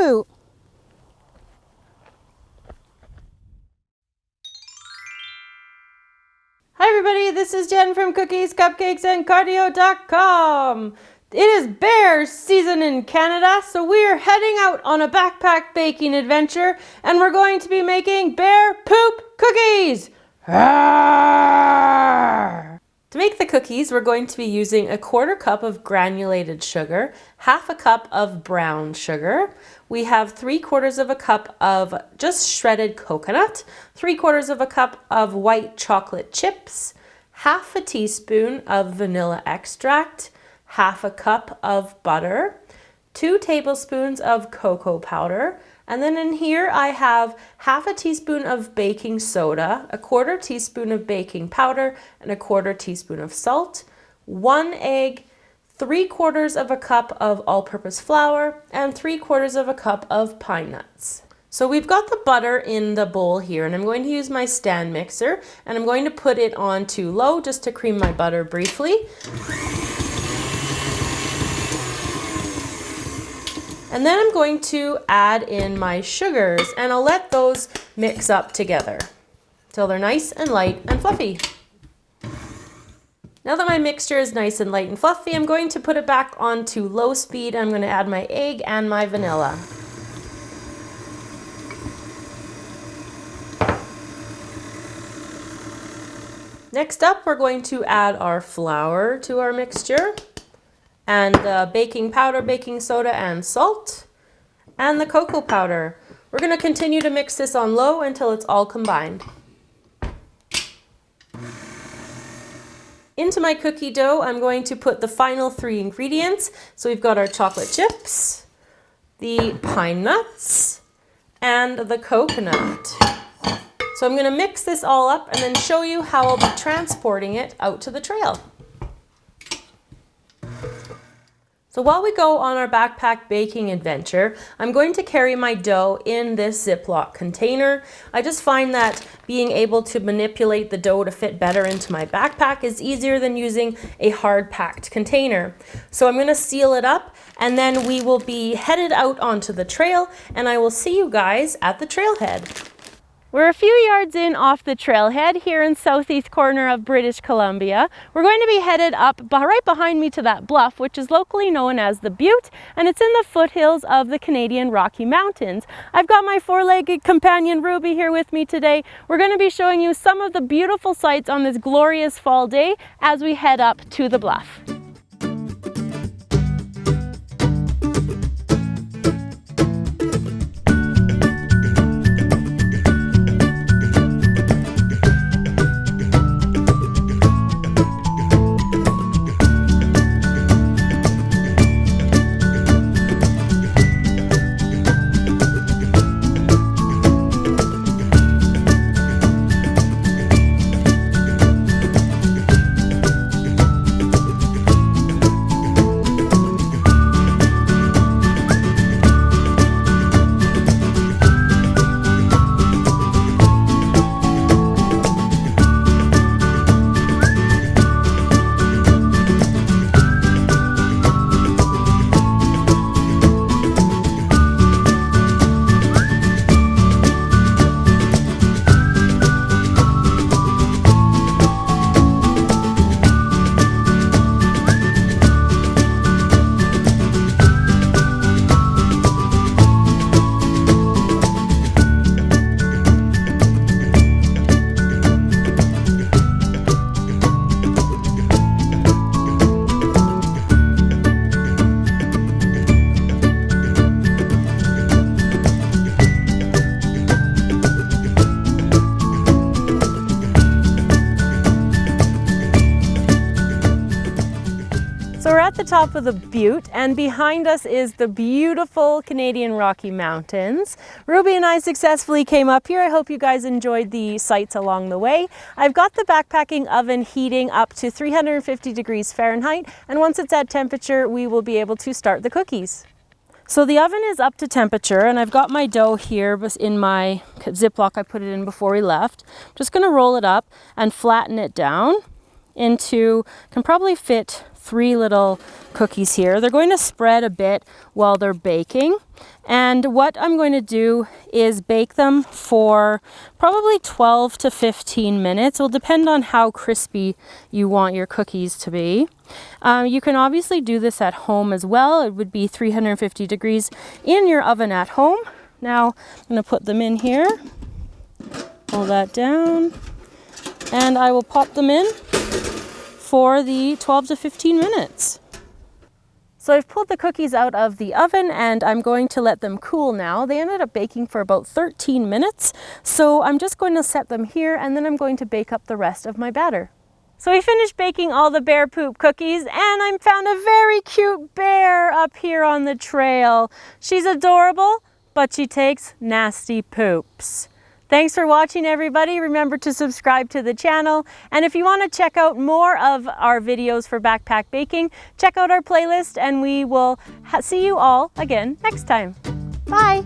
cute. Hi everybody, this is Jen from Cookies, Cupcakes, and Cardio.com. It is bear season in Canada, so we're heading out on a backpack baking adventure, and we're going to be making bear poop cookies. Arrgh! To make the cookies, we're going to be using a 1/4 cup of granulated sugar, 1/2 cup of brown sugar. We have 3/4 cup of just shredded coconut, 3/4 cup of white chocolate chips, 1/2 teaspoon of vanilla extract, 1/2 cup of butter, 2 tablespoons of cocoa powder, and then in here I have 1/2 teaspoon of baking soda, a 1/4 teaspoon of baking powder, and a 1/4 teaspoon of salt, 1 egg, 3/4 cup of all-purpose flour, and 3/4 cup of pine nuts. So we've got the butter in the bowl here, and I'm going to use my stand mixer, and I'm going to put it on to low just to cream my butter briefly. And then I'm going to add in my sugars, and I'll let those mix up together till they're nice and light and fluffy. Now that my mixture is nice and light and fluffy, I'm going to put it back onto low speed. I'm going to add my egg and my vanilla. Next up, we're going to add our flour to our mixture, and the baking powder, baking soda, and salt, and the cocoa powder. We're going to continue to mix this on low until it's all combined. Into my cookie dough, I'm going to put the final 3 ingredients. So we've got our chocolate chips, the pine nuts, and the coconut. So I'm going to mix this all up and then show you how I'll be transporting it out to the trail. So while we go on our backpack baking adventure, I'm going to carry my dough in this Ziploc container. I just find that being able to manipulate the dough to fit better into my backpack is easier than using a hard packed container. So I'm going to seal it up, and then we will be headed out onto the trail, and I will see you guys at the trailhead. We're a few yards in off the trailhead here in southeast corner of British Columbia. We're going to be headed up right behind me to that bluff, which is locally known as the Butte, and it's in the foothills of the Canadian Rocky Mountains. I've got my 4-legged companion Ruby here with me today. We're going to be showing you some of the beautiful sights on this glorious fall day as we head up to the bluff. So we're at the top of the Butte, and behind us is the beautiful Canadian Rocky Mountains. Ruby and I successfully came up here. I hope you guys enjoyed the sights along the way. I've got the backpacking oven heating up to 350 degrees Fahrenheit, and once it's at temperature, we will be able to start the cookies. So the oven is up to temperature, and I've got my dough here in my Ziploc I put it in before we left. I'm just going to roll it up and flatten it down into, can probably fit 3 little cookies here. They're going to spread a bit while they're baking. And what I'm going to do is bake them for probably 12 to 15 minutes. It will depend on how crispy you want your cookies to be. You can obviously do this at home as well. It would be 350 degrees in your oven at home. Now I'm going to put them in here, pull that down, and I will pop them in for the 12 to 15 minutes. So I've pulled the cookies out of the oven and I'm going to let them cool now. They ended up baking for about 13 minutes. So I'm just going to set them here and then I'm going to bake up the rest of my batter. So we finished baking all the bear poop cookies and I found a very cute bear up here on the trail. She's adorable, but she takes nasty poops. Thanks for watching, everybody. Remember to subscribe to the channel. And if you want to check out more of our videos for backpack baking, check out our playlist and we will see you all again next time. Bye.